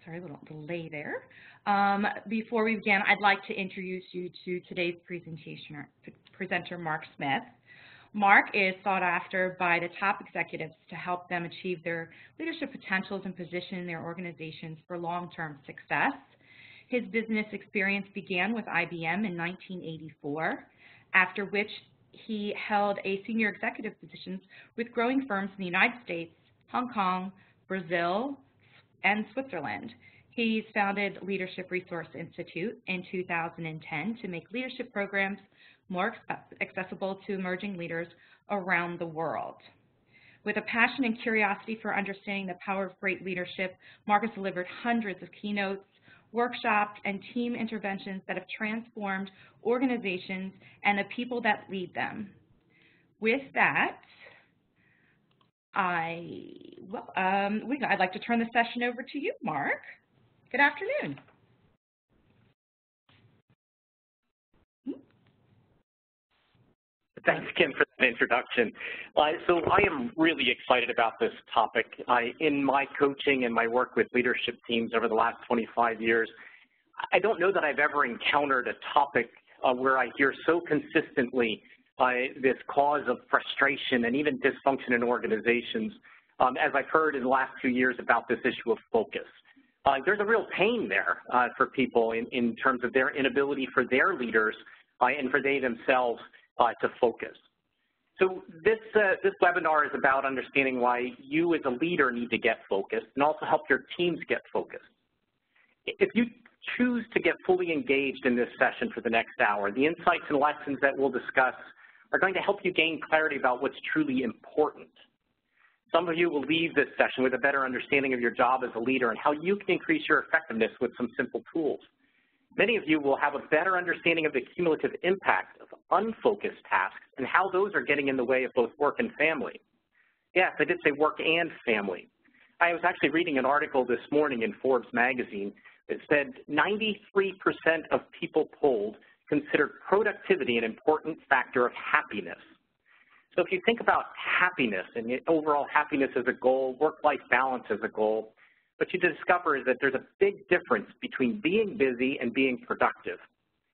Sorry, a little delay there. Before we begin, I'd like to introduce you to today's presenter, Mark Smith. Mark is sought after by the top executives to help them achieve their leadership potentials and position their organizations for long-term success. His business experience began with IBM in 1984, after which he held a senior executive positions with growing firms in the United States, Hong Kong, Brazil, and Switzerland. He's founded Leadership Resource Institute in 2010 to make leadership programs more accessible to emerging leaders around the world. With a passion and curiosity for understanding the power of great leadership, Mark has delivered hundreds of keynotes, workshops, and team interventions that have transformed organizations and the people that lead them. With that, I'd like to turn the session over to you, Mark. Good afternoon. Thanks, Kim, for that introduction. So I am really excited about this topic. In my coaching and my work with leadership teams over the last 25 years, I don't know that I've ever encountered a topic where I hear so consistently this cause of frustration and even dysfunction in organizations as I've heard in the last 2 years about this issue of focus. There's a real pain there for people in terms of their inability for their leaders and for they themselves to focus. So this webinar is about understanding why you as a leader need to get focused and also help your teams get focused. If you choose to get fully engaged in this session for the next hour, the insights and lessons that we'll discuss are going to help you gain clarity about what's truly important. Some of you will leave this session with a better understanding of your job as a leader and how you can increase your effectiveness with some simple tools. Many of you will have a better understanding of the cumulative impact of unfocused tasks and how those are getting in the way of both work and family. Yes, I did say work and family. I was actually reading an article this morning in Forbes magazine that said 93% of people polled considered productivity an important factor of happiness. So if you think about happiness and overall happiness as a goal, work-life balance as a goal, what you discover is that there's a big difference between being busy and being productive,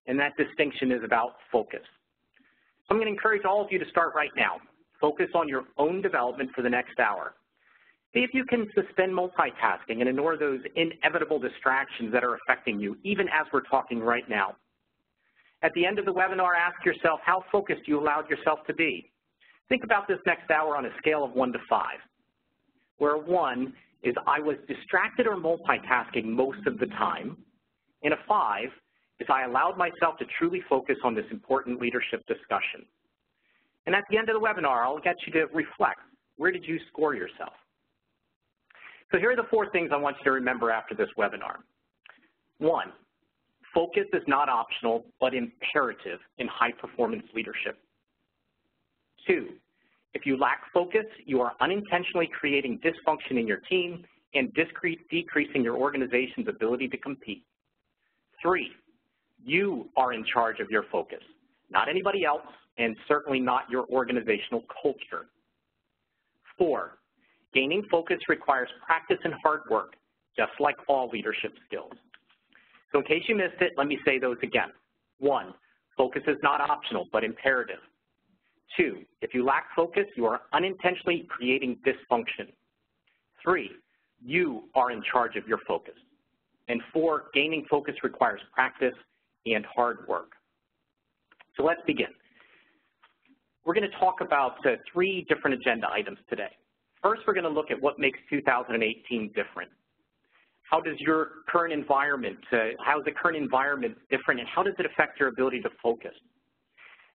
and that distinction is about focus. So I'm going to encourage all of you to start right now. Focus on your own development for the next hour. See if you can suspend multitasking and ignore those inevitable distractions that are affecting you, even as we're talking right now. At the end of the webinar, ask yourself how focused you allowed yourself to be. Think about this next hour on a scale of 1 to 5, where 1 is I was distracted or multitasking most of the time, and a 5 is I allowed myself to truly focus on this important leadership discussion. And at the end of the webinar, I'll get you to reflect. Where did you score yourself? So here are the 4 things I want you to remember after this webinar. 1, focus is not optional, but imperative in high-performance leadership. 2, if you lack focus, you are unintentionally creating dysfunction in your team and decreasing your organization's ability to compete. 3, you are in charge of your focus, not anybody else, and certainly not your organizational culture. 4, gaining focus requires practice and hard work, just like all leadership skills. So in case you missed it, let me say those again. 1, focus is not optional, but imperative. 2, if you lack focus, you are unintentionally creating dysfunction. 3, you are in charge of your focus. And 4, gaining focus requires practice and hard work. So let's begin. We're going to talk about 3 different agenda items today. First, we're going to look at what makes 2018 different. How does your current environment, how is the current environment different, and how does it affect your ability to focus?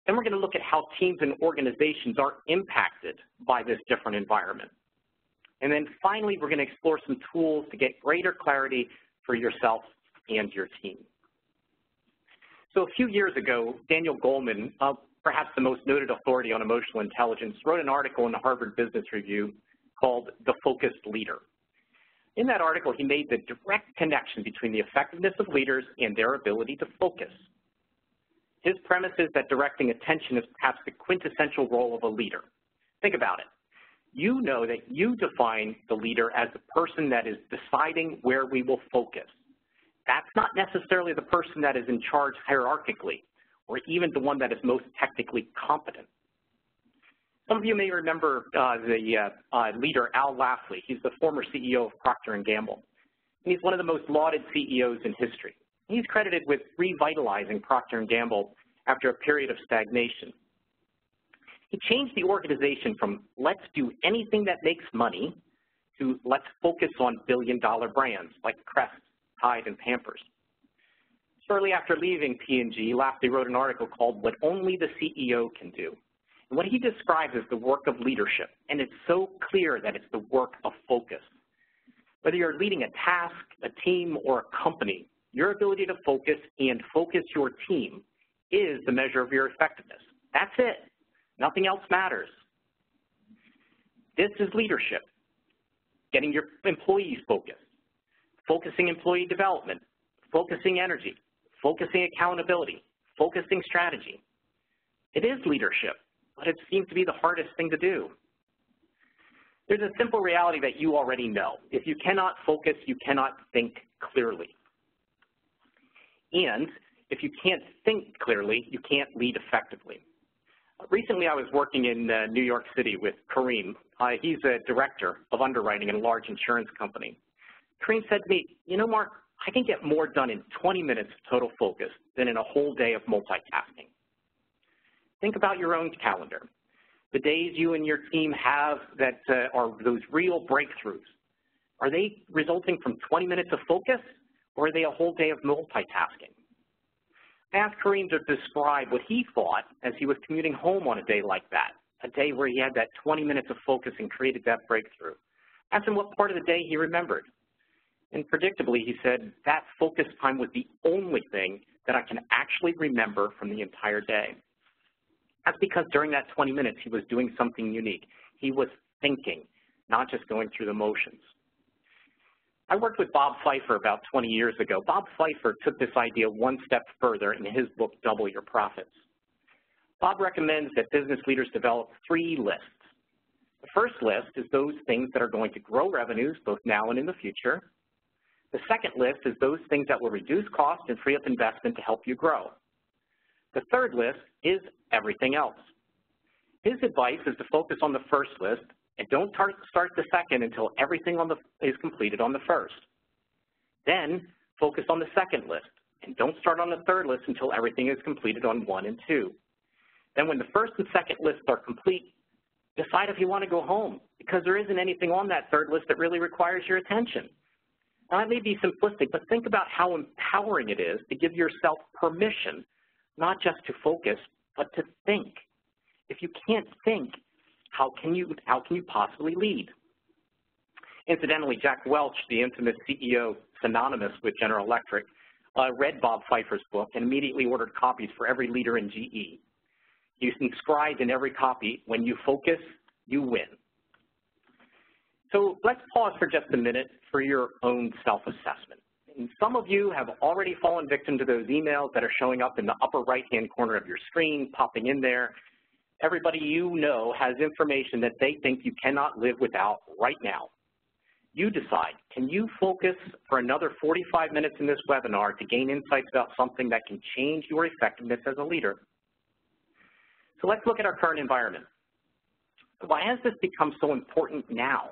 Then we're going to look at how teams and organizations are impacted by this different environment. And then finally, we're going to explore some tools to get greater clarity for yourself and your team. So a few years ago, Daniel Goleman, perhaps the most noted authority on emotional intelligence, wrote an article in the Harvard Business Review called The Focused Leader. In that article, he made the direct connection between the effectiveness of leaders and their ability to focus. His premise is that directing attention is perhaps the quintessential role of a leader. Think about it. You know that you define the leader as the person that is deciding where we will focus. That's not necessarily the person that is in charge hierarchically, or even the one that is most technically competent. Some of you may remember the leader, Al Lafley. He's the former CEO of Procter & Gamble. And he's one of the most lauded CEOs in history. He's credited with revitalizing Procter & Gamble after a period of stagnation. He changed the organization from let's do anything that makes money to let's focus on billion-dollar brands like Crest, Tide, and Pampers. Shortly after leaving P&G, Lafley wrote an article called What Only the CEO Can Do. And what he describes as the work of leadership, and it's so clear that it's the work of focus. Whether you're leading a task, a team, or a company, your ability to focus and focus your team is the measure of your effectiveness. That's it. Nothing else matters. This is leadership, getting your employees focused, focusing employee development, focusing energy, focusing accountability, focusing strategy. It is leadership, but it seems to be the hardest thing to do. There's a simple reality that you already know. If you cannot focus, you cannot think clearly. And if you can't think clearly, you can't lead effectively. Recently, I was working in New York City with Kareem. He's a director of underwriting in a large insurance company. Kareem said to me, you know, Mark, I can get more done in 20 minutes of total focus than in a whole day of multitasking. Think about your own calendar. The days you and your team have that are those real breakthroughs, are they resulting from 20 minutes of focus, or are they a whole day of multitasking? I asked Kareem to describe what he thought as he was commuting home on a day like that, a day where he had that 20 minutes of focus and created that breakthrough. I asked him what part of the day he remembered. And predictably, he said, that focus time was the only thing that I can actually remember from the entire day. That's because during that 20 minutes, he was doing something unique. He was thinking, not just going through the motions. I worked with Bob Pfeiffer about 20 years ago. Bob Pfeiffer took this idea one step further in his book, Double Your Profits. Bob recommends that business leaders develop 3 lists. The first list is those things that are going to grow revenues both now and in the future. The second list is those things that will reduce cost and free up investment to help you grow. The third list is everything else. His advice is to focus on the first list and don't start the second until everything is completed on the first. Then focus on the second list and don't start on the third list until everything is completed on 1 and 2. Then when the first and second lists are complete, decide if you want to go home, because there isn't anything on that third list that really requires your attention. Now, that may be simplistic, but think about how empowering it is to give yourself permission, not just to focus, but to think. If you can't think, how can you possibly lead? Incidentally, Jack Welch, the infamous CEO synonymous with General Electric, read Bob Pfeiffer's book and immediately ordered copies for every leader in GE. He inscribed in every copy, when you focus, you win. So let's pause for just a minute for your own self-assessment. And some of you have already fallen victim to those emails that are showing up in the upper right-hand corner of your screen, popping in there. Everybody you know has information that they think you cannot live without right now. You decide, can you focus for another 45 minutes in this webinar to gain insights about something that can change your effectiveness as a leader? So let's look at our current environment. Why has this become so important now?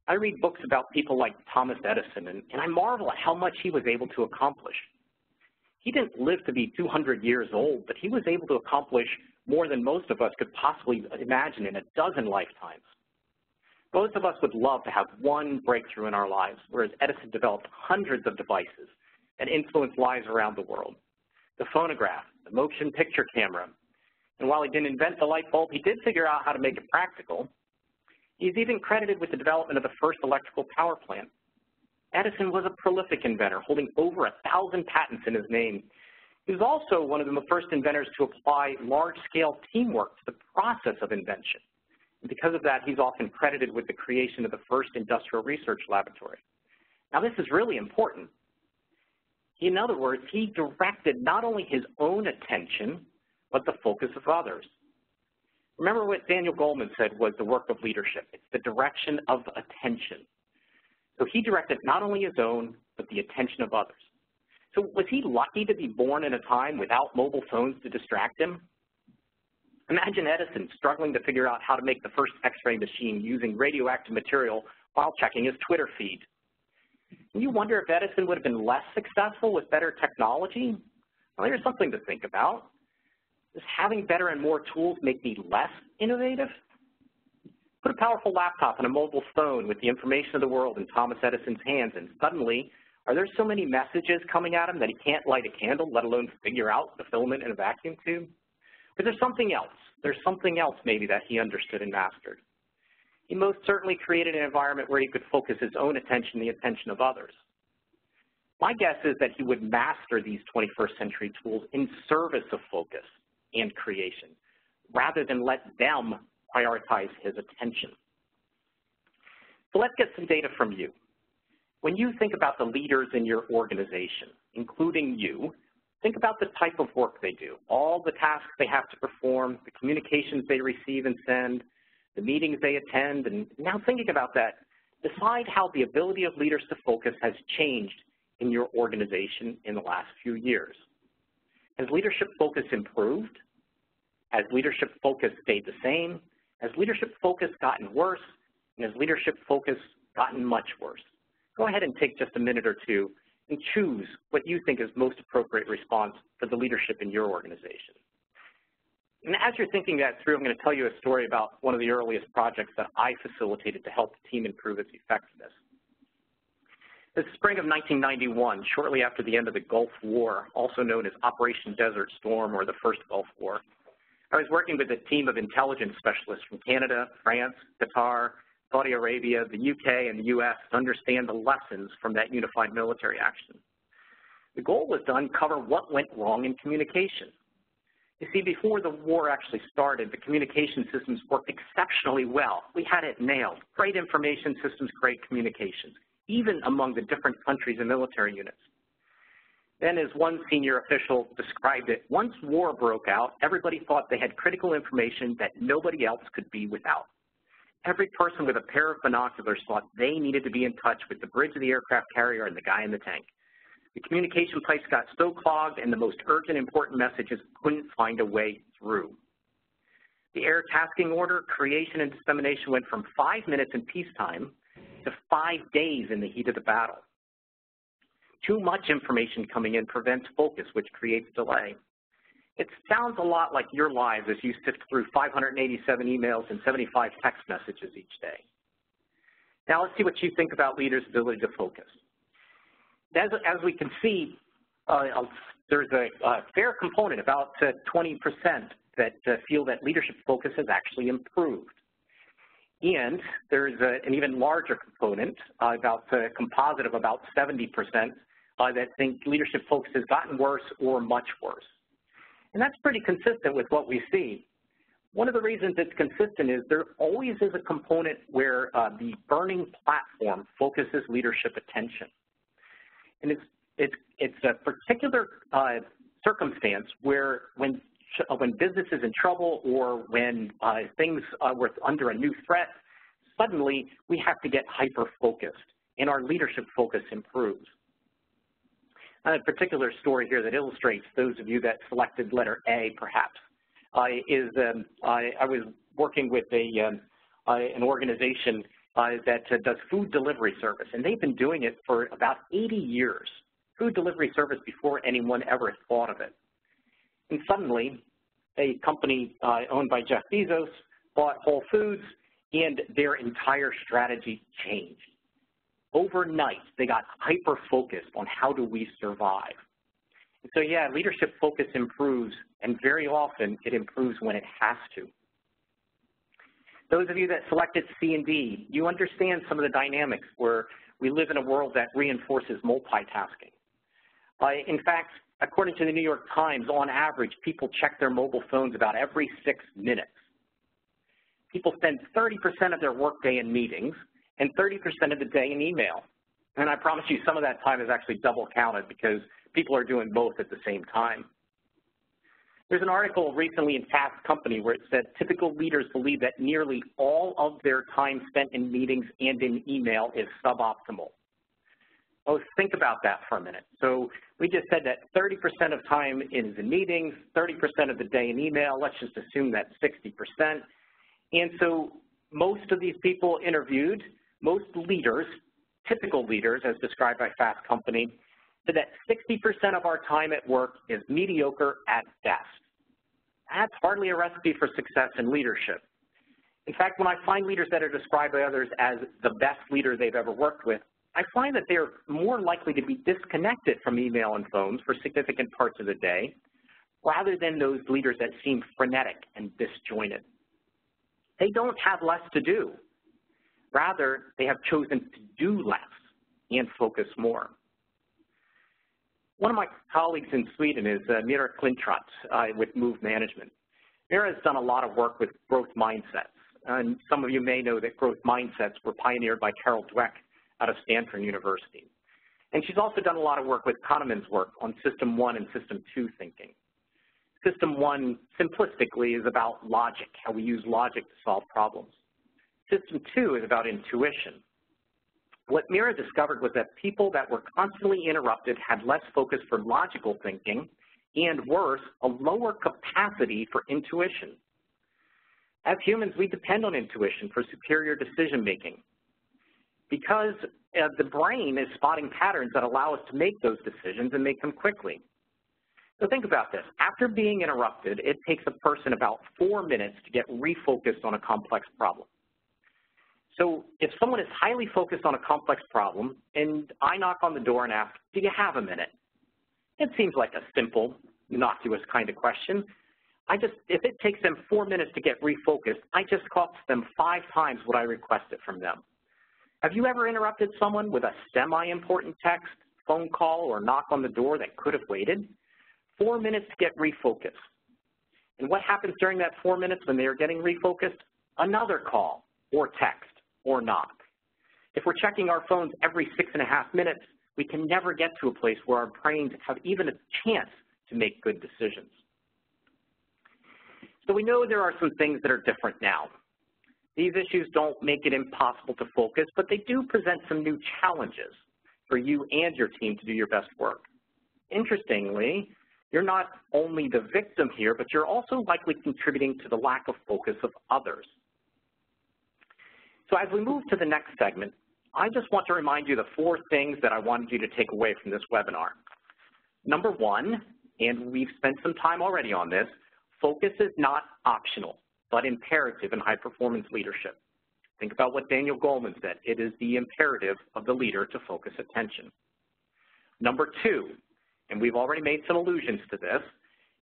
I read books about people like Thomas Edison, and I marvel at how much he was able to accomplish. He didn't live to be 200 years old, but he was able to accomplish more than most of us could possibly imagine in a dozen lifetimes. Most of us would love to have one breakthrough in our lives, whereas Edison developed hundreds of devices that influenced lives around the world. The phonograph, the motion picture camera, and while he didn't invent the light bulb, he did figure out how to make it practical. He's even credited with the development of the first electrical power plant. Edison was a prolific inventor, holding over 1,000 patents in his name. He was also one of the first inventors to apply large-scale teamwork to the process of invention. And because of that, he's often credited with the creation of the first industrial research laboratory. Now, this is really important. In other words, he directed not only his own attention, but the focus of others. Remember what Daniel Goleman said was the work of leadership. It's the direction of attention. So he directed not only his own, but the attention of others. So was he lucky to be born in a time without mobile phones to distract him? Imagine Edison struggling to figure out how to make the first X-ray machine using radioactive material while checking his Twitter feed. And you wonder if Edison would have been less successful with better technology? Well, here's something to think about. Does having better and more tools make me less innovative? Put a powerful laptop and a mobile phone with the information of the world in Thomas Edison's hands, and suddenly, are there so many messages coming at him that he can't light a candle, let alone figure out the filament in a vacuum tube? But there's something else. There's something else maybe that he understood and mastered. He most certainly created an environment where he could focus his own attention, the attention of others. My guess is that he would master these 21st century tools in service of focus and creation, rather than let them prioritize his attention. So let's get some data from you. When you think about the leaders in your organization, including you, think about the type of work they do, all the tasks they have to perform, the communications they receive and send, the meetings they attend, and now thinking about that, decide how the ability of leaders to focus has changed in your organization in the last few years. Has leadership focus improved? Has leadership focus stayed the same? Has leadership focus gotten worse? And has leadership focus gotten much worse? Go ahead and take just a minute or two and choose what you think is most appropriate response for the leadership in your organization. And as you're thinking that through, I'm going to tell you a story about one of the earliest projects that I facilitated to help the team improve its effectiveness. The spring of 1991, shortly after the end of the Gulf War, also known as Operation Desert Storm or the First Gulf War, I was working with a team of intelligence specialists from Canada, France, Qatar, Saudi Arabia, the UK, and the US to understand the lessons from that unified military action. The goal was to uncover what went wrong in communication. You see, before the war actually started, the communication systems worked exceptionally well. We had it nailed. Great information systems, great communications, even among the different countries and military units. Then, as one senior official described it, once war broke out, everybody thought they had critical information that nobody else could be without. Every person with a pair of binoculars thought they needed to be in touch with the bridge of the aircraft carrier and the guy in the tank. The communication pipes got so clogged and the most urgent, important messages couldn't find a way through. The air tasking order, creation, and dissemination went from 5 minutes in peacetime to 5 days in the heat of the battle. Too much information coming in prevents focus, which creates delay. It sounds a lot like your lives as you sift through 587 emails and 75 text messages each day. Now let's see what you think about leaders' ability to focus. As we can see, there's a fair component, about 20%, that feel that leadership focus has actually improved. And there's an even larger component, about a composite of about 70%, that think leadership focus has gotten worse or much worse. And that's pretty consistent with what we see. One of the reasons it's consistent is there always is a component where the burning platform focuses leadership attention. And it's a particular circumstance where when business is in trouble or when things were under a new threat, suddenly we have to get hyper-focused, and our leadership focus improves. A particular story here that illustrates those of you that selected letter A, perhaps, is I was working with an organization that does food delivery service, and they've been doing it for about 80 years, food delivery service before anyone ever thought of it. And suddenly, a company owned by Jeff Bezos bought Whole Foods, and their entire strategy changed. Overnight, they got hyper-focused on how do we survive. And so, yeah, leadership focus improves, and very often it improves when it has to. Those of you that selected C and D, you understand some of the dynamics where we live in a world that reinforces multitasking. In fact, according to the New York Times, on average, people check their mobile phones about every 6 minutes. People spend 30% of their workday in meetings and 30% of the day in email. And I promise you some of that time is actually double counted because people are doing both at the same time. There's an article recently in Fast Company where it said typical leaders believe that nearly all of their time spent in meetings and in email is suboptimal. Oh, think about that for a minute. So we just said that 30% of time is in meetings, 30% of the day in email. Let's just assume that's 60%. And so most of these people interviewed, most leaders, typical leaders as described by Fast Company, said that 60% of our time at work is mediocre at best. That's hardly a recipe for success in leadership. In fact, when I find leaders that are described by others as the best leader they've ever worked with, I find that they're more likely to be disconnected from email and phones for significant parts of the day, rather than those leaders that seem frenetic and disjointed. They don't have less to do. Rather, they have chosen to do less and focus more. One of my colleagues in Sweden is Mira Klintrat with Move Management. Mira has done a lot of work with growth mindsets. And some of you may know that growth mindsets were pioneered by Carol Dweck out of Stanford University. And she's also done a lot of work with Kahneman's work on System 1 and System 2 thinking. System 1, simplistically, is about logic, how we use logic to solve problems. System 2 is about intuition. What Mira discovered was that people that were constantly interrupted had less focus for logical thinking and, worse, a lower capacity for intuition. As humans, we depend on intuition for superior decision making because the brain is spotting patterns that allow us to make those decisions and make them quickly. So think about this. After being interrupted, it takes a person about 4 minutes to get refocused on a complex problem. So if someone is highly focused on a complex problem and I knock on the door and ask, do you have a minute? It seems like a simple, innocuous kind of question. If it takes them 4 minutes to get refocused, I just cost them 5 times what I requested from them. Have you ever interrupted someone with a semi-important text, phone call, or knock on the door that could have waited? 4 minutes to get refocused. And what happens during that 4 minutes when they are getting refocused? Another call or text or knock. If we're checking our phones every 6.5 minutes, we can never get to a place where our brains have even a chance to make good decisions. So we know there are some things that are different now. These issues don't make it impossible to focus, but they do present some new challenges for you and your team to do your best work. Interestingly, you're not only the victim here, but you're also likely contributing to the lack of focus of others. So as we move to the next segment, I just want to remind you the 4 things that I wanted you to take away from this webinar. Number 1, and we've spent some time already on this, focus is not optional, but imperative in high-performance leadership. Think about what Daniel Goleman said. It is the imperative of the leader to focus attention. Number 2, and we've already made some allusions to this,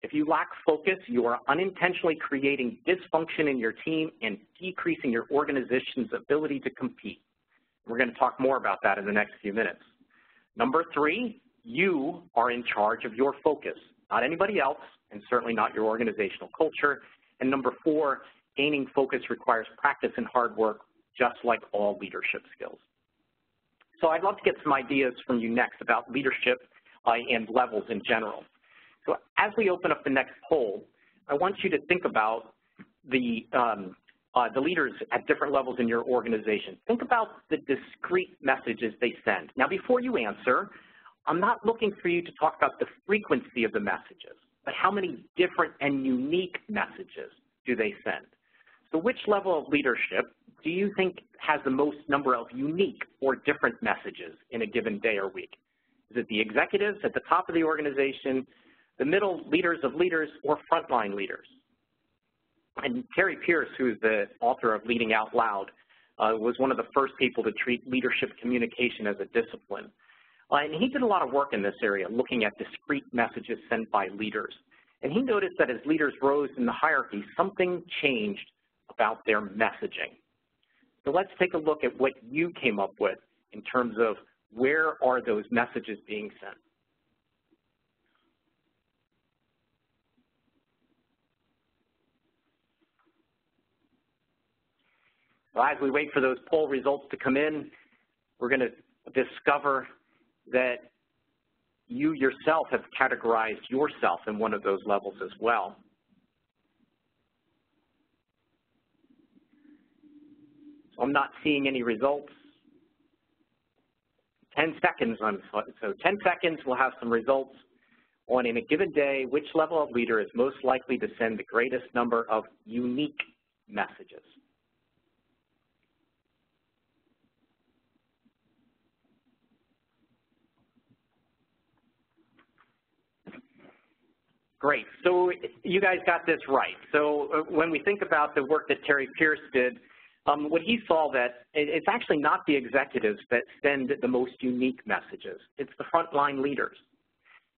if you lack focus, you are unintentionally creating dysfunction in your team and decreasing your organization's ability to compete. We're going to talk more about that in the next few minutes. Number 3, you are in charge of your focus, not anybody else, and certainly not your organizational culture. And number 4, gaining focus requires practice and hard work, just like all leadership skills. So I'd love to get some ideas from you next about leadership and levels in general. So as we open up the next poll, I want you to think about the leaders at different levels in your organization. Think about the discrete messages they send. Now, before you answer, I'm not looking for you to talk about the frequency of the messages, but how many different and unique messages do they send? So which level of leadership do you think has the most number of unique or different messages in a given day or week? Is it the executives at the top of the organization, the middle leaders of leaders, or frontline leaders? And Terry Pierce, who is the author of Leading Out Loud, was one of the first people to treat leadership communication as a discipline. And he did a lot of work in this area, looking at discrete messages sent by leaders. And he noticed that as leaders rose in the hierarchy, something changed about their messaging. So let's take a look at what you came up with in terms of where are those messages being sent. So as we wait for those poll results to come in, we're going to discover that you yourself have categorized yourself in one of those levels as well. So I'm not seeing any results. 10 seconds, so 10 seconds we'll have some results on, in a given day, which level of leader is most likely to send the greatest number of unique messages. Great, so you guys got this right. So when we think about the work that Terry Pierce did, what he saw that it's actually not the executives that send the most unique messages. It's the frontline leaders.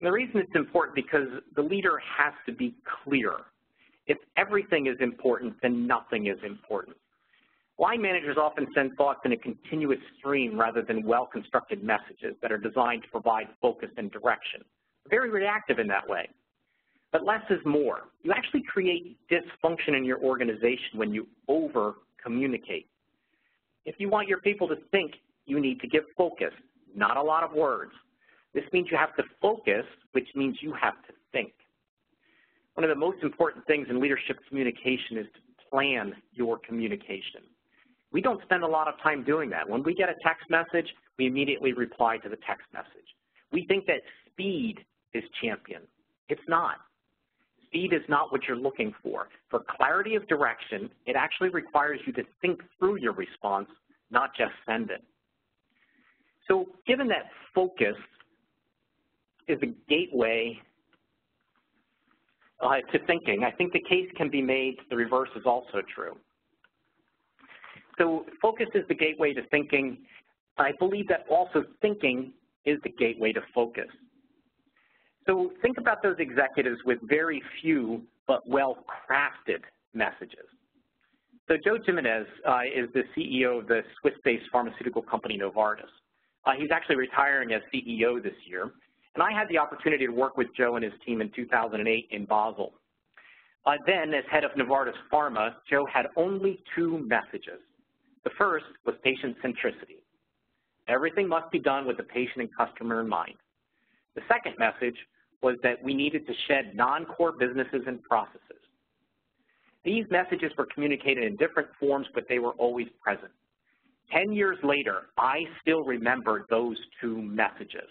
And the reason it's important because the leader has to be clear. If everything is important, then nothing is important. Line managers often send thoughts in a continuous stream rather than well-constructed messages that are designed to provide focus and direction. Very reactive in that way. But less is more. You actually create dysfunction in your organization when you over-communicate. If you want your people to think, you need to give focus, not a lot of words. This means you have to focus, which means you have to think. One of the most important things in leadership communication is to plan your communication. We don't spend a lot of time doing that. When we get a text message, we immediately reply to the text message. We think that speed is champion. It's not. Speed is not what you're looking for. For clarity of direction, it actually requires you to think through your response, not just send it. So given that focus is a gateway to thinking, I think the case can be made the reverse is also true. So focus is the gateway to thinking. I believe that also thinking is the gateway to focus. So think about those executives with very few but well-crafted messages. So Joe Jimenez is the CEO of the Swiss-based pharmaceutical company Novartis. He's actually retiring as CEO this year, and I had the opportunity to work with Joe and his team in 2008 in Basel. Then, as head of Novartis Pharma, Joe had only 2 messages. The first was patient centricity. Everything must be done with the patient and customer in mind. The second message was that we needed to shed non-core businesses and processes. These messages were communicated in different forms, but they were always present. 10 years later, I still remember those 2 messages.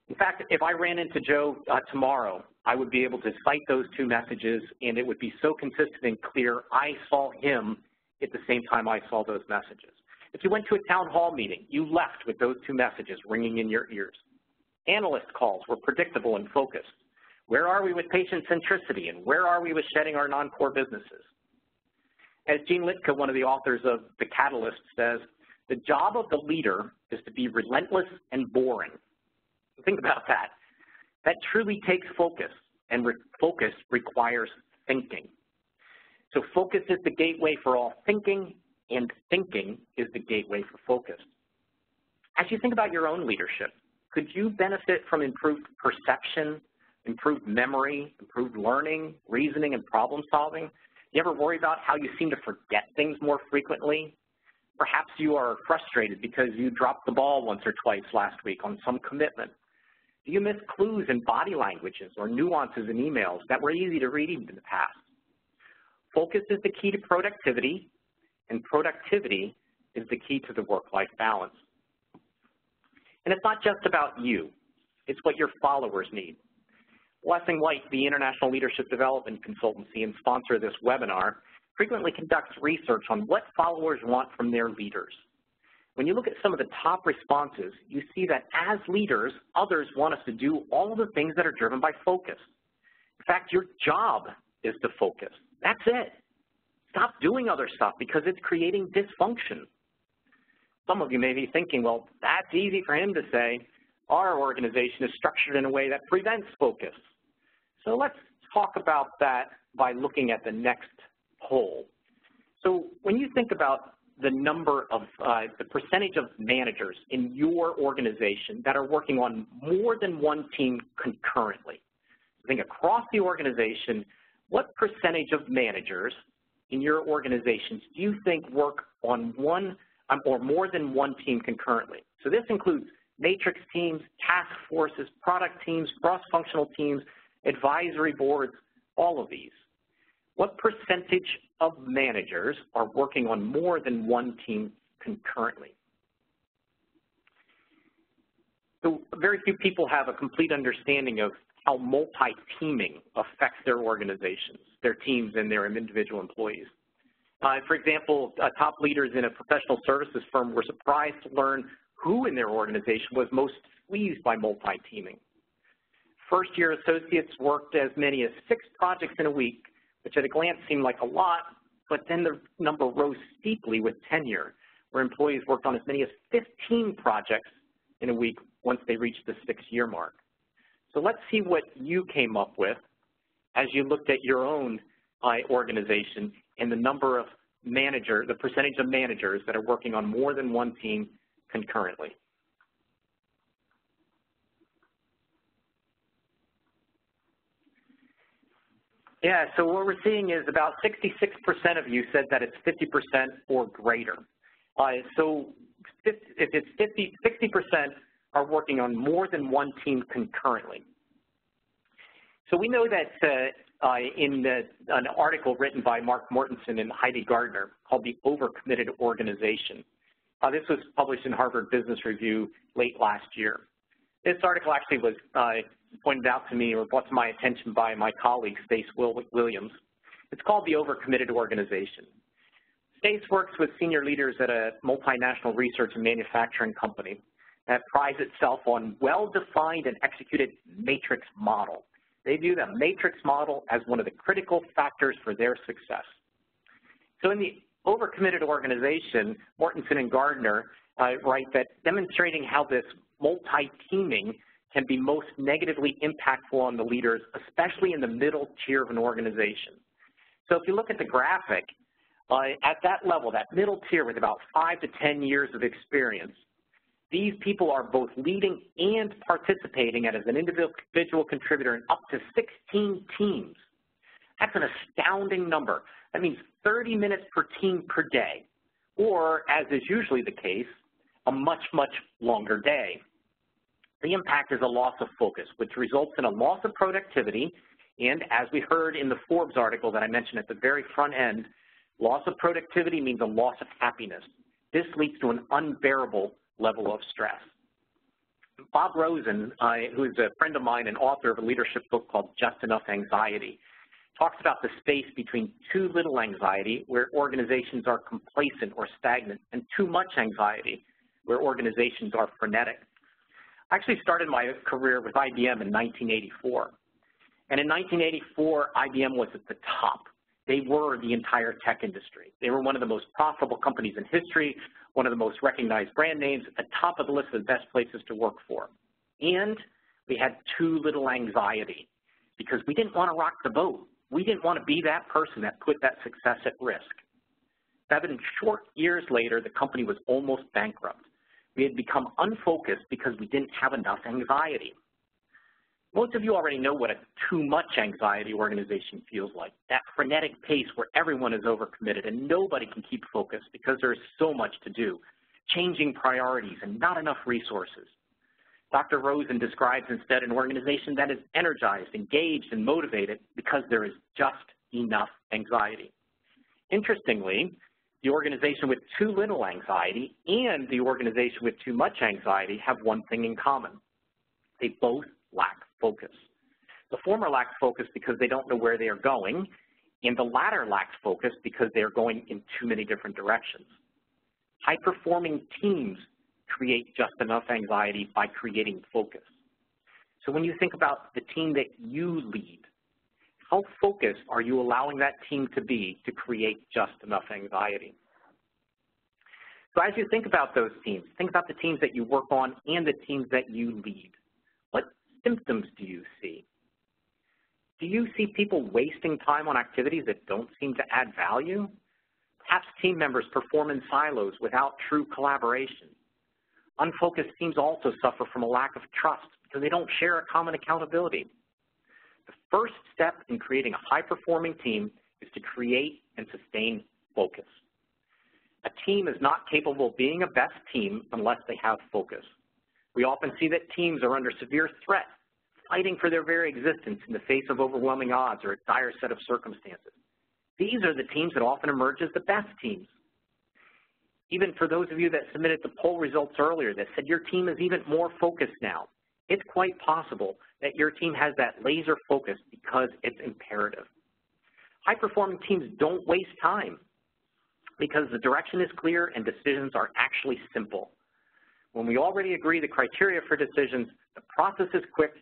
In fact, if I ran into Joe tomorrow, I would be able to cite those 2 messages, and it would be so consistent and clear, I saw him at the same time I saw those messages. If you went to a town hall meeting, you left with those 2 messages ringing in your ears. Analyst calls were predictable and focused. Where are we with patient centricity, and where are we with shedding our non-core businesses? As Gene Litka, one of the authors of The Catalyst, says, the job of the leader is to be relentless and boring. Think about that. That truly takes focus, and focus requires thinking. So focus is the gateway for all thinking, and thinking is the gateway for focus. As you think about your own leadership, could you benefit from improved perception, improved memory, improved learning, reasoning, and problem solving? You ever worry about how you seem to forget things more frequently? Perhaps you are frustrated because you dropped the ball once or twice last week on some commitment. Do you miss clues in body languages or nuances in emails that were easy to read in the past? Focus is the key to productivity, and productivity is the key to the work-life balance. And it's not just about you. It's what your followers need. Blessing White, the International Leadership Development Consultancy and sponsor of this webinar, frequently conducts research on what followers want from their leaders. When you look at some of the top responses, you see that as leaders, others want us to do all of the things that are driven by focus. In fact, your job is to focus. That's it. Stop doing other stuff because it's creating dysfunction. Some of you may be thinking, well, that's easy for him to say. Our organization is structured in a way that prevents focus. So let's talk about that by looking at the next poll. So when you think about the number of, the percentage of managers in your organization that are working on more than one team concurrently, I think across the organization, what percentage of managers in your organizations do you think work on one or more than one team concurrently? So this includes matrix teams, task forces, product teams, cross-functional teams, advisory boards, all of these. What percentage of managers are working on more than one team concurrently? So very few people have a complete understanding of how multi-teaming affects their organizations, their teams, and their individual employees. For example, top leaders in a professional services firm were surprised to learn who in their organization was most pleased by multi-teaming. First-year associates worked as many as 6 projects in a week, which at a glance seemed like a lot, but then the number rose steeply with tenure, where employees worked on as many as 15 projects in a week once they reached the 6-year mark. So let's see what you came up with as you looked at your own organization and the number of managers, the percentage of managers that are working on more than one team concurrently. Yeah, so what we're seeing is about 66% of you said that it's 50% or greater. So if it's 60% are working on more than one team concurrently. So we know that in an article written by Mark Mortensen and Heidi Gardner called the Overcommitted Organization. This was published in Harvard Business Review late last year. This article actually was pointed out to me or brought to my attention by my colleague, Stace Williams. It's called the Overcommitted Organization. Stace works with senior leaders at a multinational research and manufacturing company that prides itself on well-defined and executed matrix model. They view the matrix model as one of the critical factors for their success. So in the Overcommitted Organization, Mortensen and Gardner write that demonstrating how this multi-teaming can be most negatively impactful on the leaders, especially in the middle tier of an organization. So if you look at the graphic, at that level, that middle tier with about 5 to 10 years of experience, these people are both leading and participating as an individual contributor in up to 16 teams. That's an astounding number. That means 30 minutes per team per day, or, as is usually the case, a much, much longer day. The impact is a loss of focus, which results in a loss of productivity, and as we heard in the Forbes article that I mentioned at the very front end, loss of productivity means a loss of happiness. This leads to an unbearable level of stress. Bob Rosen, who is a friend of mine and author of a leadership book called Just Enough Anxiety, talks about the space between too little anxiety, where organizations are complacent or stagnant, and too much anxiety, where organizations are frenetic. I actually started my career with IBM in 1984. And in 1984, IBM was at the top. They were the entire tech industry. They were one of the most profitable companies in history, one of the most recognized brand names, at the top of the list of the best places to work for. And we had too little anxiety because we didn't want to rock the boat. We didn't want to be that person that put that success at risk. 7 short years later, the company was almost bankrupt. We had become unfocused because we didn't have enough anxiety. Most of you already know what a too much anxiety organization feels like, that frenetic pace where everyone is overcommitted and nobody can keep focused because there's so much to do, changing priorities and not enough resources. Dr. Rosen describes instead an organization that is energized, engaged, and motivated because there is just enough anxiety. Interestingly, the organization with too little anxiety and the organization with too much anxiety have one thing in common. They both lack focus. The former lacks focus because they don't know where they are going, and the latter lacks focus because they are going in too many different directions. High-performing teams create just enough anxiety by creating focus. So when you think about the team that you lead, how focused are you allowing that team to be to create just enough anxiety? So as you think about those teams, think about the teams that you work on and the teams that you lead. What symptoms do you see? Do you see people wasting time on activities that don't seem to add value? Perhaps team members perform in silos without true collaboration. Unfocused teams also suffer from a lack of trust because they don't share a common accountability. The first step in creating a high-performing team is to create and sustain focus. A team is not capable of being a best team unless they have focus. We often see that teams are under severe threat, fighting for their very existence in the face of overwhelming odds or a dire set of circumstances. These are the teams that often emerge as the best teams. Even for those of you that submitted the poll results earlier that said your team is even more focused now, it's quite possible that your team has that laser focus because it's imperative. High-performing teams don't waste time because the direction is clear and decisions are actually simple. When we already agree the criteria for decisions, the process is quick,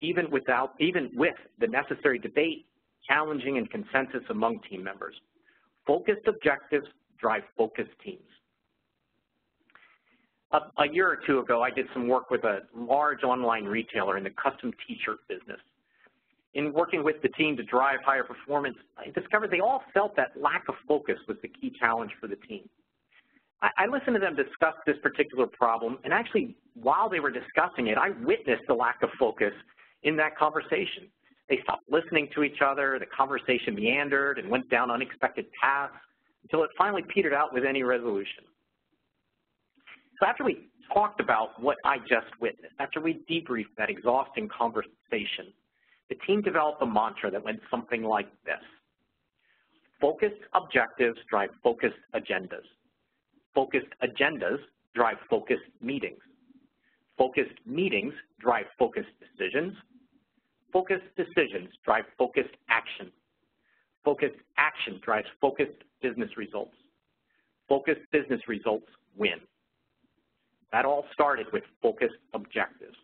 even with the necessary debate, challenging, and consensus among team members. Focused objectives drive focused teams. A year or two ago, I did some work with a large online retailer in the custom t-shirt business. In working with the team to drive higher performance, I discovered they all felt that lack of focus was the key challenge for the team. I listened to them discuss this particular problem, and actually, while they were discussing it, I witnessed the lack of focus in that conversation. They stopped listening to each other, the conversation meandered and went down unexpected paths until it finally petered out with any resolution. So after we talked about what I just witnessed, after we debriefed that exhausting conversation, the team developed a mantra that went something like this: focused objectives drive focused agendas. Focused agendas drive focused meetings. Focused meetings drive focused decisions. Focused decisions drive focused action. Focused action drives focused business results. Focused business results win. That all started with focused objectives.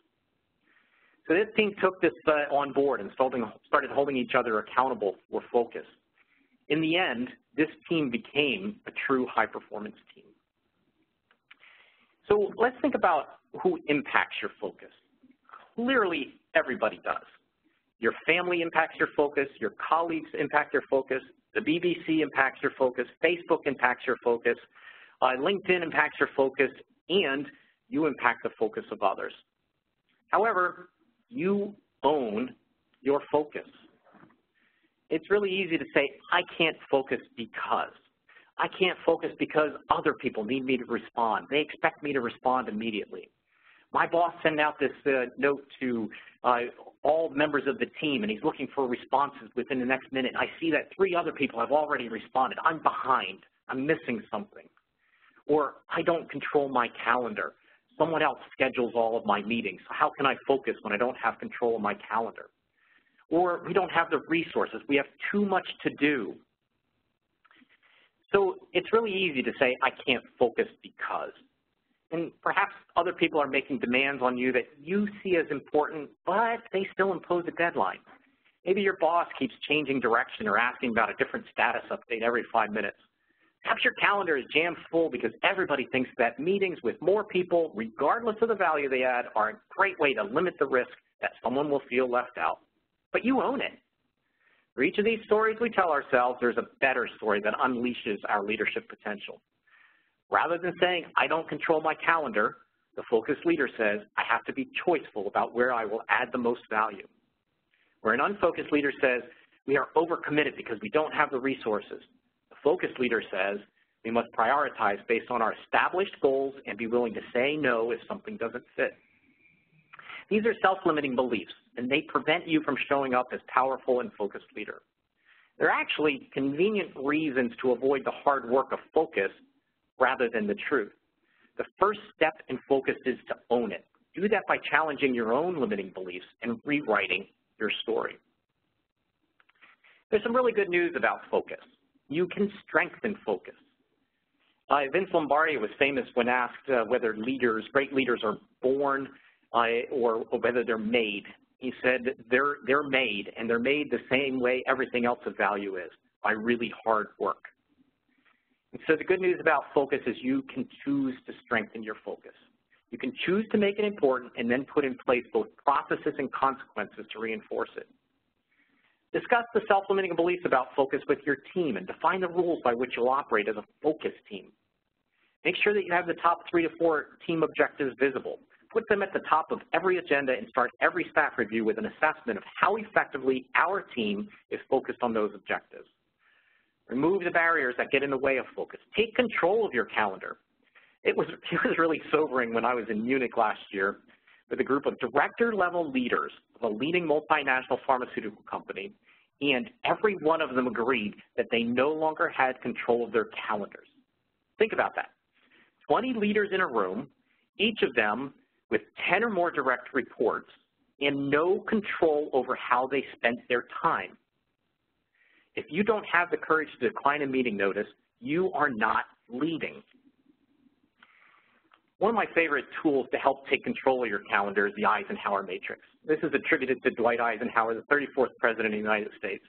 So this team took this on board and started holding each other accountable for focus. In the end, this team became a true high-performance team. So let's think about who impacts your focus. Clearly, everybody does. Your family impacts your focus, your colleagues impact your focus, the BBC impacts your focus, Facebook impacts your focus, LinkedIn impacts your focus, and you impact the focus of others. However, you own your focus. It's really easy to say, I can't focus because. I can't focus because other people need me to respond. They expect me to respond immediately. My boss sent out this note to all members of the team, and he's looking for responses within the next minute. I see that 3 other people have already responded. I'm behind. I'm missing something. Or I don't control my calendar. Someone else schedules all of my meetings. So how can I focus when I don't have control of my calendar? Or we don't have the resources. We have too much to do. So it's really easy to say, I can't focus because. And perhaps other people are making demands on you that you see as important, but they still impose a deadline. Maybe your boss keeps changing direction or asking about a different status update every 5 minutes. Perhaps your calendar is jammed full because everybody thinks that meetings with more people, regardless of the value they add, are a great way to limit the risk that someone will feel left out. But you own it. For each of these stories we tell ourselves, there's a better story that unleashes our leadership potential. Rather than saying, I don't control my calendar, the focused leader says, I have to be choiceful about where I will add the most value. Where an unfocused leader says, we are overcommitted because we don't have the resources. The focused leader says, we must prioritize based on our established goals and be willing to say no if something doesn't fit. These are self-limiting beliefs, and they prevent you from showing up as powerful and focused leader. They're actually convenient reasons to avoid the hard work of focus rather than the truth. The first step in focus is to own it. Do that by challenging your own limiting beliefs and rewriting your story. There's some really good news about focus. You can strengthen focus. Vince Lombardi was famous when asked whether great leaders are born or whether they're made. He said they're made, and they're made the same way everything else of value is, by really hard work. And so the good news about focus is you can choose to strengthen your focus. You can choose to make it important and then put in place both processes and consequences to reinforce it. Discuss the self-limiting beliefs about focus with your team and define the rules by which you'll operate as a focused team. Make sure that you have the top 3 to 4 team objectives visible. Put them at the top of every agenda and start every staff review with an assessment of how effectively our team is focused on those objectives. Remove the barriers that get in the way of focus. Take control of your calendar. It was really sobering when I was in Munich last year. with a group of director-level leaders of a leading multinational pharmaceutical company, and every one of them agreed that they no longer had control of their calendars. Think about that. 20 leaders in a room, each of them with 10 or more direct reports, and no control over how they spent their time. If you don't have the courage to decline a meeting notice, you are not leading. One of my favorite tools to help take control of your calendar is the Eisenhower Matrix. This is attributed to Dwight Eisenhower, the 34th President of the United States.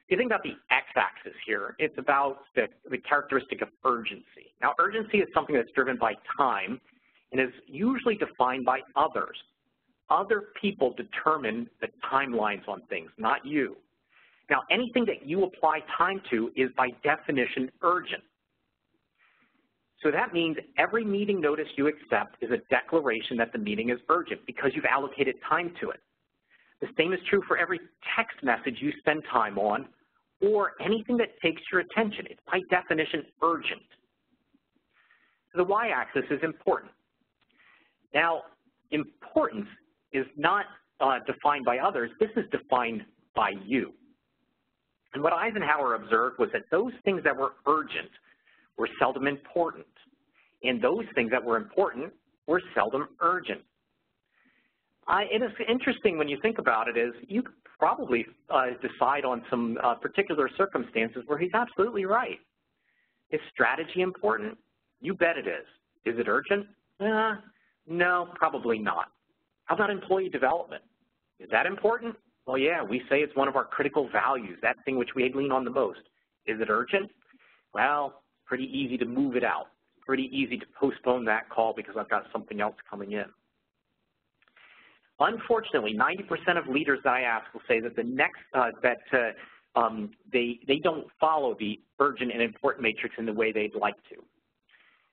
If you think about the x-axis here, it's about the characteristic of urgency. Now, urgency is something that's driven by time and is usually defined by others. Other people determine the timelines on things, not you. Now, anything that you apply time to is by definition urgent. So that means every meeting notice you accept is a declaration that the meeting is urgent because you've allocated time to it. The same is true for every text message you spend time on or anything that takes your attention. It's by definition urgent. The y-axis is important. Now, importance is not defined by others. This is defined by you. And what Eisenhower observed was that those things that were urgent were seldom important, and those things that were important were seldom urgent. It is interesting when you think about it is you could probably decide on some particular circumstances where he's absolutely right. Is strategy important? You bet it is. Is it urgent? No, probably not. How about employee development? Is that important? Well, yeah, we say it's one of our critical values, that thing which we lean on the most. Is it urgent? Well, pretty easy to move it out. Pretty easy to postpone that call because I've got something else coming in. Unfortunately, 90% of leaders that I ask will say that they don't follow the urgent and important matrix in the way they'd like to.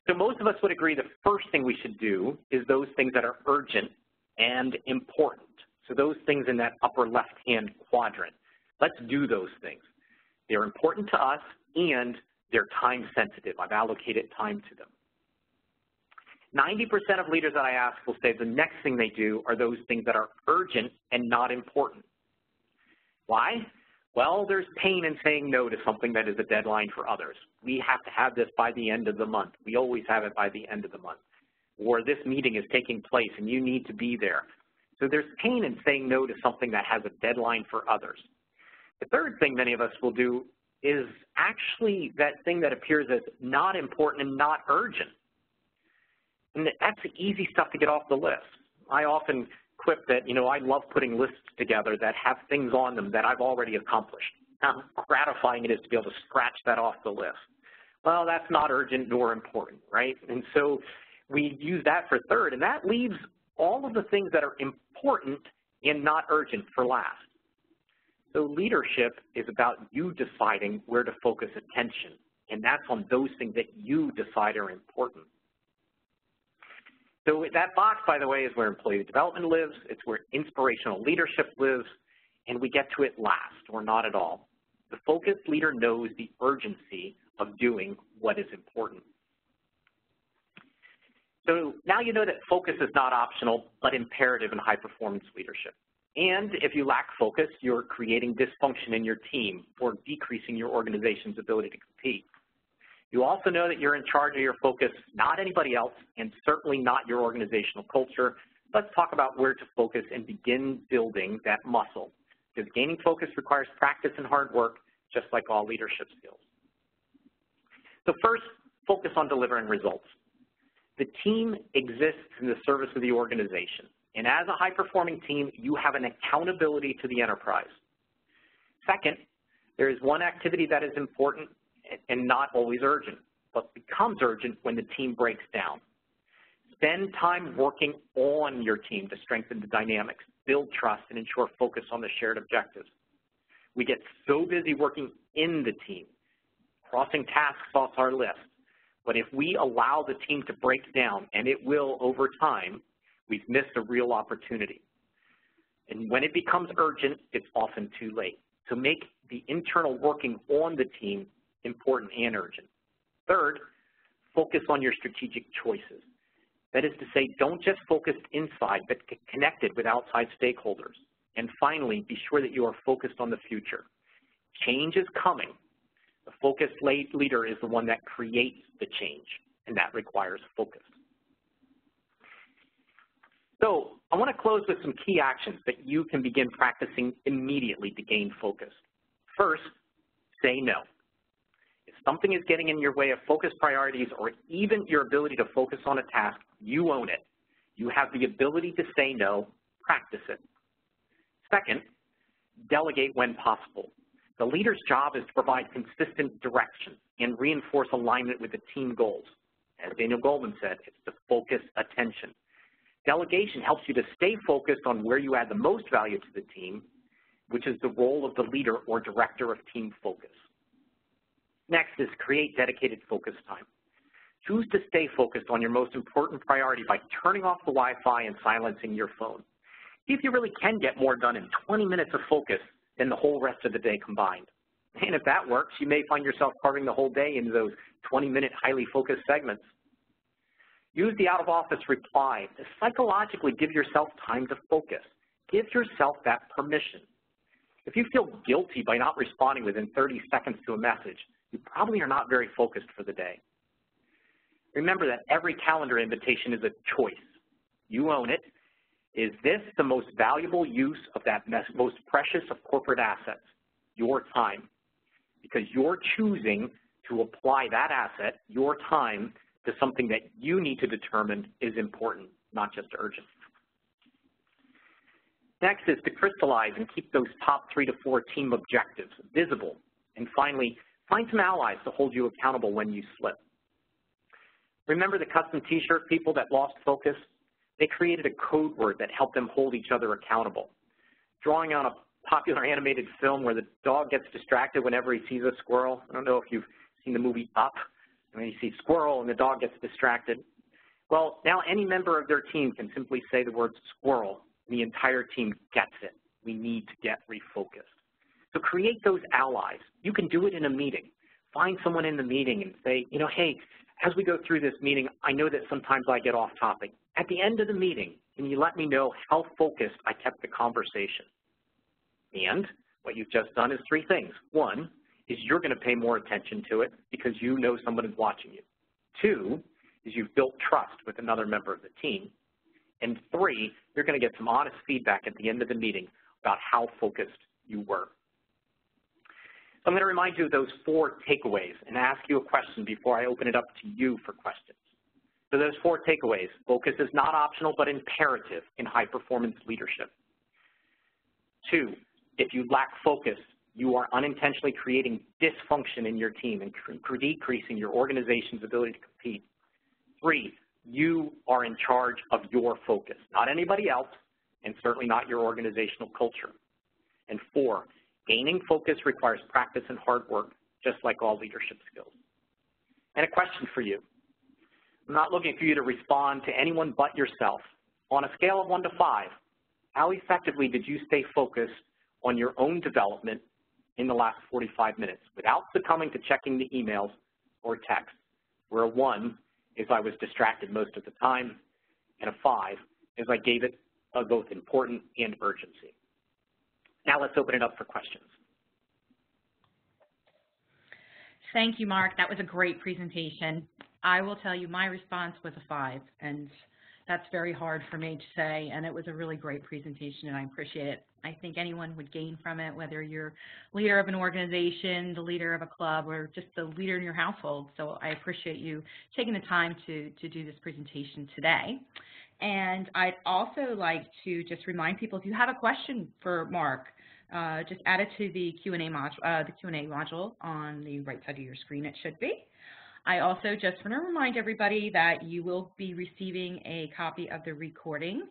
So most of us would agree the first thing we should do is those things that are urgent and important. So those things in that upper left-hand quadrant. Let's do those things. They're important to us and they're time sensitive. I've allocated time to them. 90% of leaders that I ask will say the next thing they do are those things that are urgent and not important. Why? Well, there's pain in saying no to something that is a deadline for others. We have to have this by the end of the month. We always have it by the end of the month. Or this meeting is taking place and you need to be there. So there's pain in saying no to something that has a deadline for others. The third thing many of us will do is actually that thing that appears as not important and not urgent. And that's the easy stuff to get off the list. I often quip that, I love putting lists together that have things on them that I've already accomplished. How gratifying it is to be able to scratch that off the list. Well, that's not urgent nor important, right? And so we use that for third, and that leaves all of the things that are important and not urgent for last. So leadership is about you deciding where to focus attention, and that's on those things that you decide are important. So that box, by the way, is where employee development lives. It's where inspirational leadership lives, and we get to it last, or not at all. The focused leader knows the urgency of doing what is important. So now you know that focus is not optional, but imperative in high-performance leadership. And if you lack focus, you're creating dysfunction in your team or decreasing your organization's ability to compete. You also know that you're in charge of your focus, not anybody else, and certainly not your organizational culture. Let's talk about where to focus and begin building that muscle, because gaining focus requires practice and hard work, just like all leadership skills. So first, focus on delivering results. The team exists in the service of the organization, and as a high-performing team, you have an accountability to the enterprise. Second, there is one activity that is important and not always urgent, but becomes urgent when the team breaks down. Spend time working on your team to strengthen the dynamics, build trust, and ensure focus on the shared objectives. We get so busy working in the team, crossing tasks off our list, but if we allow the team to break down, and it will over time, we've missed a real opportunity. And when it becomes urgent, it's often too late. So make the internal working on the team important and urgent. Third, focus on your strategic choices. That is to say, don't just focus inside, but connected with outside stakeholders. And finally, be sure that you are focused on the future. Change is coming. The focused leader is the one that creates the change, and that requires focus. So I want to close with some key actions that you can begin practicing immediately to gain focus. First, say no. If something is getting in your way of focused priorities or even your ability to focus on a task, you own it. You have the ability to say no. Practice it. Second, delegate when possible. The leader's job is to provide consistent direction and reinforce alignment with the team goals. As Daniel Goleman said, it's to focus attention. Delegation helps you to stay focused on where you add the most value to the team, which is the role of the leader or director of team focus. Next is create dedicated focus time. Choose to stay focused on your most important priority by turning off the Wi-Fi and silencing your phone. See if you really can get more done in 20 minutes of focus than the whole rest of the day combined. And if that works, you may find yourself carving the whole day into those 20-minute highly focused segments. Use the out-of-office reply to psychologically give yourself time to focus. Give yourself that permission. If you feel guilty by not responding within 30 seconds to a message, you probably are not very focused for the day. Remember that every calendar invitation is a choice. You own it. Is this the most valuable use of that most precious of corporate assets, your time? Because you're choosing to apply that asset, your time, to something that you need to determine is important, not just urgent. Next is to crystallize and keep those top 3 to 4 team objectives visible. And finally, find some allies to hold you accountable when you slip. Remember the custom t-shirt people that lost focus? They created a code word that helped them hold each other accountable. Drawing on a popular animated film where the dog gets distracted whenever he sees a squirrel. I don't know if you've seen the movie Up. When you see squirrel and the dog gets distracted. Well, now any member of their team can simply say the word squirrel, and the entire team gets it. We need to get refocused. So create those allies. You can do it in a meeting. Find someone in the meeting and say, you know, hey, as we go through this meeting, I know that sometimes I get off topic. At the end of the meeting, can you let me know how focused I kept the conversation? And what you've just done is 3 things. 1, is you're going to pay more attention to it because you know someone is watching you. 2, is you've built trust with another member of the team. And 3, you're going to get some honest feedback at the end of the meeting about how focused you were. So I'm going to remind you of those 4 takeaways and ask you a question before I open it up to you for questions. So those 4 takeaways: focus is not optional but imperative in high-performance leadership. 2, if you lack focus, you are unintentionally creating dysfunction in your team and decreasing your organization's ability to compete. 3, you are in charge of your focus, not anybody else, and certainly not your organizational culture. And 4, gaining focus requires practice and hard work, just like all leadership skills. And a question for you. I'm not looking for you to respond to anyone but yourself. On a scale of 1 to 5, how effectively did you stay focused on your own development in the last 45 minutes without succumbing to checking the emails or texts, where a 1 is I was distracted most of the time, and a 5 is I gave it both important and urgency. Now let's open it up for questions. Thank you, Mark. That was a great presentation. I will tell you my response was a 5, and that's very hard for me to say, and it was a really great presentation, and I appreciate it. I think anyone would gain from it, whether you're leader of an organization, the leader of a club, or just the leader in your household. So I appreciate you taking the time to do this presentation today. And I'd also like to just remind people, if you have a question for Mark, just add it to the Q&A module on the right side of your screen, it should be. I also just want to remind everybody that you will be receiving a copy of the recording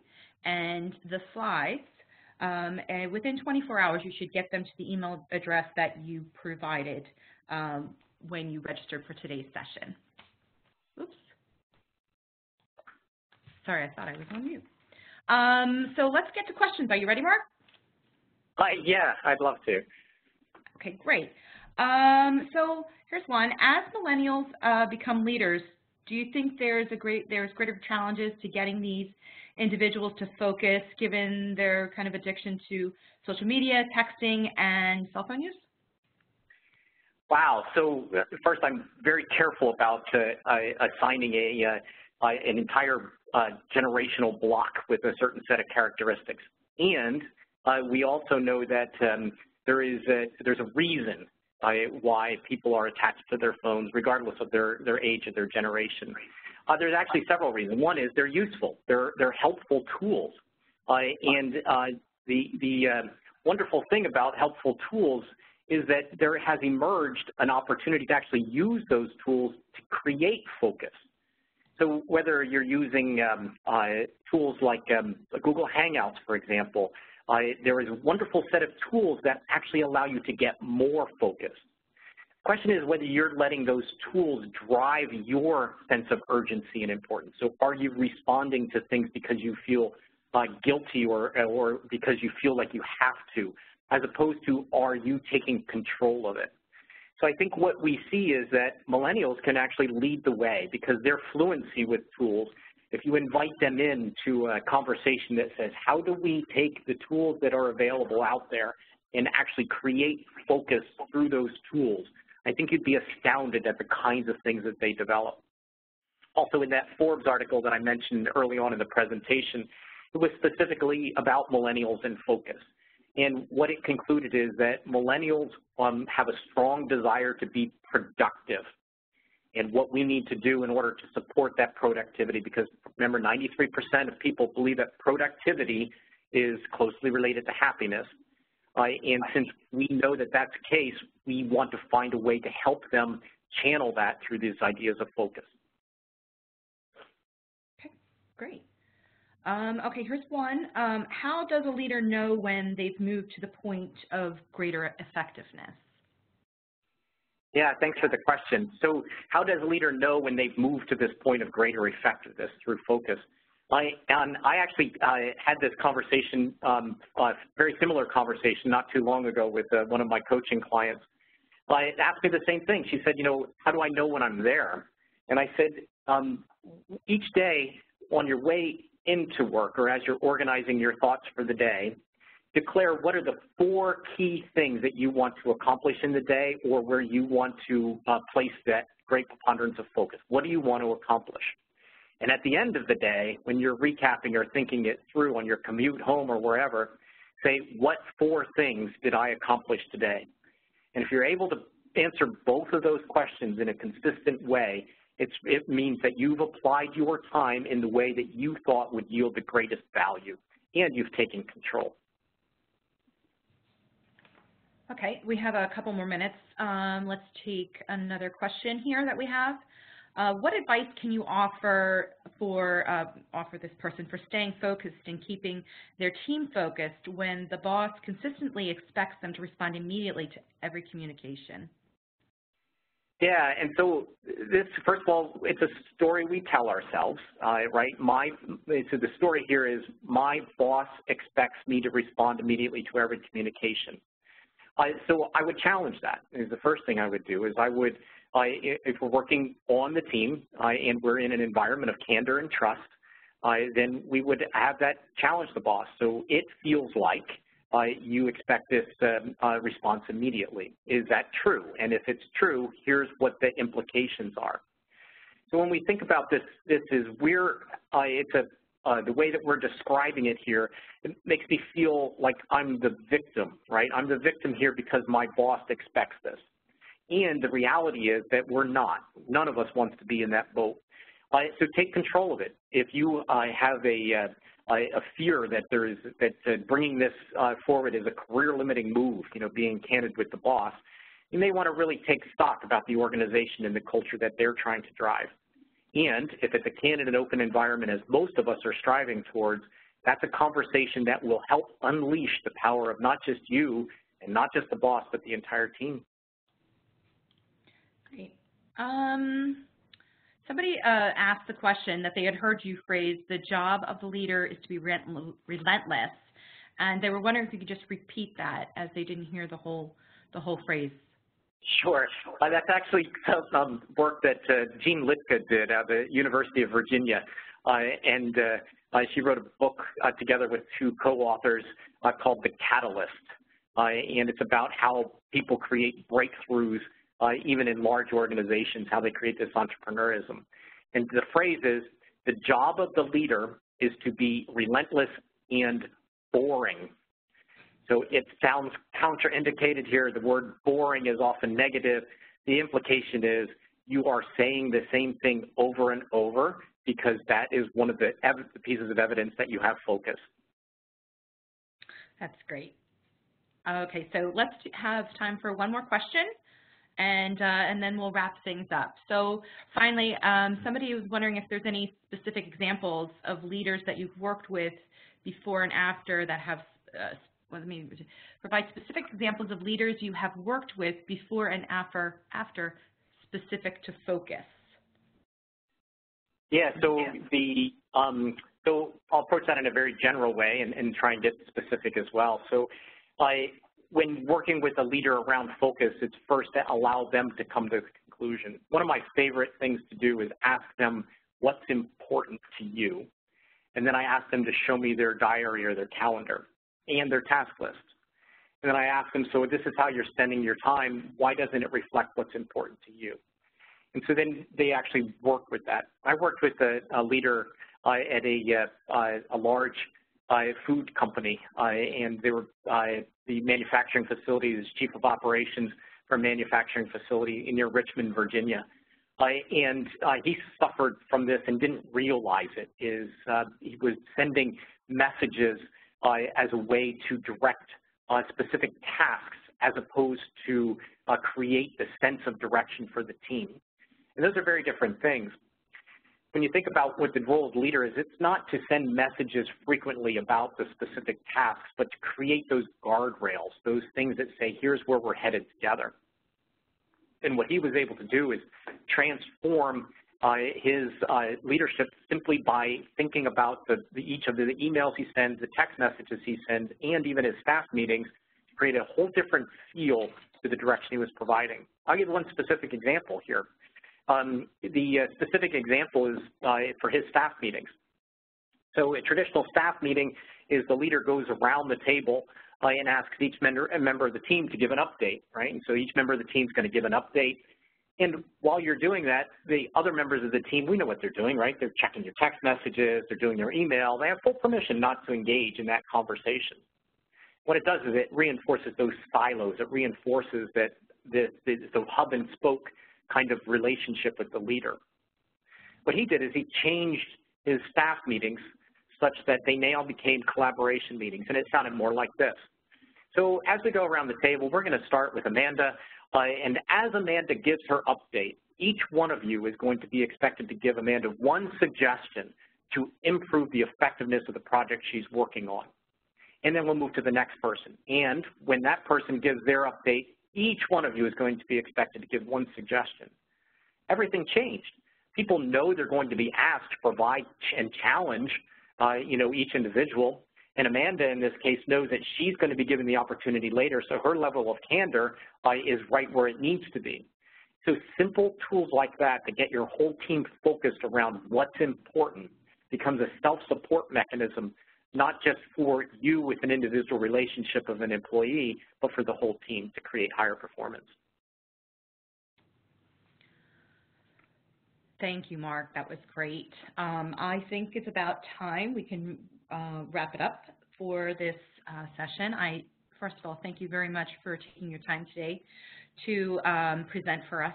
and the slides. And within 24 hours, you should get them to the email address that you provided when you registered for today's session. Oops. Sorry, I thought I was on mute. So let's get to questions. Are you ready, Mark? Yeah, I'd love to. Okay, great. So here's one. As millennials become leaders, Do you think there's greater challenges to getting these individuals to focus given their kind of addiction to social media, texting, and cell phone use? Wow. So first, I'm very careful about assigning an entire generational block with a certain set of characteristics. And we also know that there's a reason why people are attached to their phones, regardless of their age or their generation. There's actually several reasons. One is they're useful. They're helpful tools. And the wonderful thing about helpful tools is that there has emerged an opportunity to actually use those tools to create focus. So whether you're using tools like Google Hangouts, for example, there is a wonderful set of tools that actually allow you to get more focus. The question is whether you're letting those tools drive your sense of urgency and importance. So are you responding to things because you feel guilty or because you feel like you have to, as opposed to are you taking control of it? So I think what we see is that millennials can actually lead the way because their fluency with tools, if you invite them into a conversation that says, how do we take the tools that are available out there and actually create focus through those tools, I think you'd be astounded at the kinds of things that they develop. Also, in that Forbes article that I mentioned early on in the presentation, it was specifically about millennials and focus. And what it concluded is that millennials have a strong desire to be productive. And what we need to do in order to support that productivity, because remember, 93% of people believe that productivity is closely related to happiness. And since we know that that's the case, we want to find a way to help them channel that through these ideas of focus. Okay, great. Okay, here's one. How does a leader know when they've moved to the point of greater effectiveness? Yeah, thanks for the question. So how does a leader know when they've moved to this point of greater effectiveness through focus? I actually had this conversation, very similar conversation not too long ago with one of my coaching clients. It asked me the same thing. She said, you know, how do I know when I'm there? And I said, each day on your way into work or as you're organizing your thoughts for the day, declare what are the 4 key things that you want to accomplish in the day or where you want to place that great preponderance of focus. What do you want to accomplish? And at the end of the day, when you're recapping or thinking it through on your commute home or wherever, say, what 4 things did I accomplish today? And if you're able to answer both of those questions in a consistent way, it means that you've applied your time in the way that you thought would yield the greatest value, and you've taken control. Okay, we have a couple more minutes. Let's take another question here that we have. What advice can you offer this person for staying focused and keeping their team focused when the boss consistently expects them to respond immediately to every communication? Yeah, and so this, first of all, it's a story we tell ourselves, right? So the story here is my boss expects me to respond immediately to every communication. So I would challenge that. The first thing I would do is if we're working on the team and we're in an environment of candor and trust, then we would have that challenge the boss. So it feels like you expect this response immediately. Is that true? And if it's true, here's what the implications are. So when we think about this is the way that we're describing it here, it makes me feel like I'm the victim, right? I'm the victim here because my boss expects this. And the reality is that we're not. None of us wants to be in that boat. So take control of it. If you have a fear that bringing this forward is a career-limiting move, being candid with the boss, you may want to really take stock about the organization and the culture that they're trying to drive. And if it's a candid and open environment, as most of us are striving towards, that's a conversation that will help unleash the power of not just you and not just the boss, but the entire team. Great. Somebody asked the question that they had heard you phrase, the job of the leader is to be relentless, and they were wondering if you could just repeat that as they didn't hear the whole phrase. Sure. That's actually some work that Jean Litka did at the University of Virginia. She wrote a book together with two co-authors called The Catalyst. And it's about how people create breakthroughs, even in large organizations, how they create this entrepreneurism. And the phrase is, the job of the leader is to be relentless and boring. So it sounds counterindicated here. The word boring is often negative. The implication is you are saying the same thing over and over because that is one of the pieces of evidence that you have focus. That's great. Okay, so let's have time for one more question, and then we'll wrap things up. So finally, somebody was wondering if there's any specific examples of leaders that you've worked with before and after that have provide specific examples of leaders you have worked with before and after specific to focus. Yeah, so so I'll approach that in a very general way and try and get specific as well. So when working with a leader around focus, it's first to allow them to come to a conclusion. One of my favorite things to do is ask them what's important to you. And then I ask them to show me their diary or their calendar and their task list. And then I ask them, so this is how you're spending your time. Why doesn't it reflect what's important to you? And so then they actually work with that. I worked with a leader at a large food company, and they were the manufacturing facility, his chief of operations for a manufacturing facility near Richmond, Virginia. He suffered from this and didn't realize it. He was sending messages as a way to direct specific tasks as opposed to create the sense of direction for the team. And those are very different things. When you think about what the role of leader is, it's not to send messages frequently about the specific tasks, but to create those guardrails, those things that say, here's where we're headed together. And what he was able to do is transform his leadership simply by thinking about each of the emails he sends, the text messages he sends, and even his staff meetings to create a whole different feel to the direction he was providing. I'll give one specific example here. The specific example is for his staff meetings. So a traditional staff meeting is the leader goes around the table and asks each member of the team to give an update, right? And so each member of the team is going to give an update. And while you're doing that, the other members of the team, we know what they're doing, right? They're checking your text messages, they're doing their email. They have full permission not to engage in that conversation. What it does is it reinforces those silos. It reinforces that the hub and spoke kind of relationship with the leader. What he did is he changed his staff meetings such that they now became collaboration meetings, and it sounded more like this. So as we go around the table, we're going to start with Amanda, and as Amanda gives her update, each one of you is going to be expected to give Amanda one suggestion to improve the effectiveness of the project she's working on. And then we'll move to the next person. And when that person gives their update, each one of you is going to be expected to give one suggestion. Everything changed. People know they're going to be asked to provide and challenge, each individual. And Amanda, in this case, knows that she's going to be given the opportunity later, so her level of candor is right where it needs to be. So simple tools like that to get your whole team focused around what's important becomes a self-support mechanism, not just for you with an individual relationship of an employee, but for the whole team to create higher performance. Thank you, Mark. That was great. I think it's about time we can wrap it up for this session. First of all, thank you very much for taking your time today to present for us.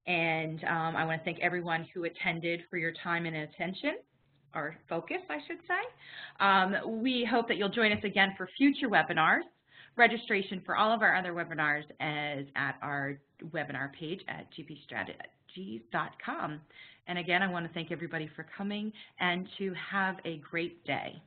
And I want to thank everyone who attended for your time and attention, or focus, I should say. We hope that you'll join us again for future webinars. Registration for all of our other webinars is at our webinar page at gpstrategies.com. And again, I want to thank everybody for coming and to have a great day.